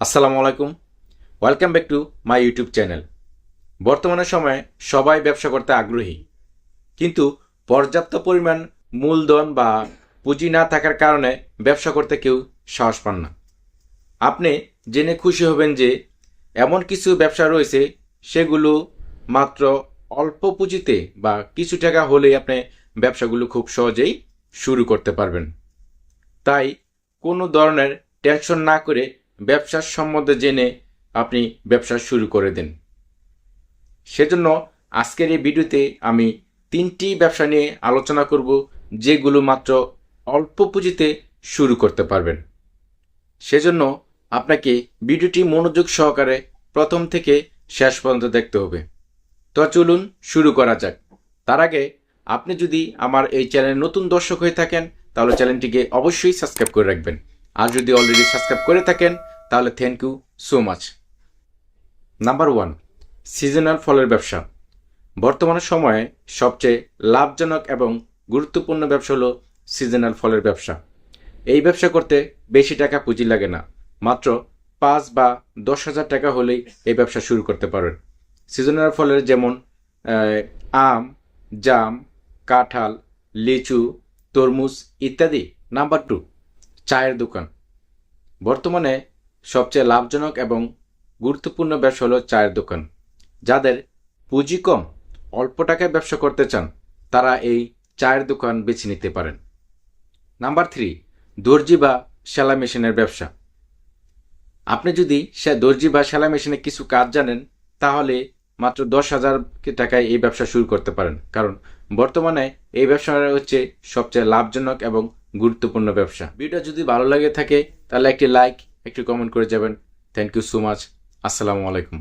আসসালামু আলাইকুম। Welcome back to my YouTube channel. বর্তমানে সময়ে সবাই ব্যবসা করতে আগ্রহী, কিন্তু পর্যাপ্ত পরিমাণ মূলধন বা পুঁজি না থাকার কারণে ব্যবসা করতে কেউ সাহস পান না। আপনি জেনে খুশি হবেন যে এমন কিছু ব্যবসা রয়েছে, সেগুলো মাত্র অল্প পুঁজিতে বা কিছু টাকা হলেই আপনি ব্যবসাগুলো খুব সহজেই শুরু করতে পারবেন। তাই কোনো ধরনের টেনশন না করে ব্যবসার সম্বন্ধে জেনে আপনি ব্যবসা শুরু করে দিন। সেজন্য আজকের এই ভিডিওতে আমি 3টি ব্যবসা নিয়ে আলোচনা করব, যেগুলো মাত্র অল্প পুঁজিতে শুরু করতে পারবেন। সেজন্য আপনাকে ভিডিওটি মনোযোগ সহকারে প্রথম থেকে শেষ পর্যন্ত দেখতে হবে। তো চলুন শুরু করা যাক। তার আগে আপনি যদি আমার এই চ্যানেলে নতুন দর্শক হয়ে থাকেন, তাহলে চ্যানেলটিকে অবশ্যই সাবস্ক্রাইব করে রাখবেন। আর যদি অলরেডি সাবস্ক্রাইব করে থাকেন, তাহলে thank you so much. Number 1, seasonal ফলের ব্যবসা। বর্তমান সময়ে সবচেয়ে লাভজনক এবং গুরুত্বপূর্ণ ব্যবসা হলো সিজনাল ফলের ব্যবসা। এই ব্যবসা করতে বেশি টাকা পুঁজি লাগে না, মাত্র 5 বা 10,000 টাকা হলেই এই ব্যবসা শুরু করতে পারেন। সিজনাল ফলের যেমন আম, জাম, কাঁঠাল, লিচু, তরমুজ ইত্যাদি। নাম্বার 2, চায়ের দোকান। বর্তমানে সবচেয়ে লাভজনক এবং গুরুত্বপূর্ণ ব্যবসা হলো চায়ের দোকান। যাদের পুঁজি কম, অল্প টাকায় ব্যবসা করতে চান, তারা এই চায়ের দোকান বেছে নিতে পারেন। নাম্বার 3, দর্জি বা সেলাই মেশিনের ব্যবসা। আপনি যদি দর্জি বা সেলাই মেশিনে কিছু কাজ জানেন, তাহলে মাত্র 10,000 টাকায় এই ব্যবসা শুরু করতে পারেন, কারণ বর্তমানে এই ব্যবসাটা হচ্ছে সবচেয়ে লাভজনক এবং গুরুত্বপূর্ণ ব্যবসা। ভিডিওটা যদি ভালো লাগে থাকে, তাহলে একটি লাইক, একটি কমেন্ট করে যাবেন। Thank you so much. আসসালামু আলাইকুম।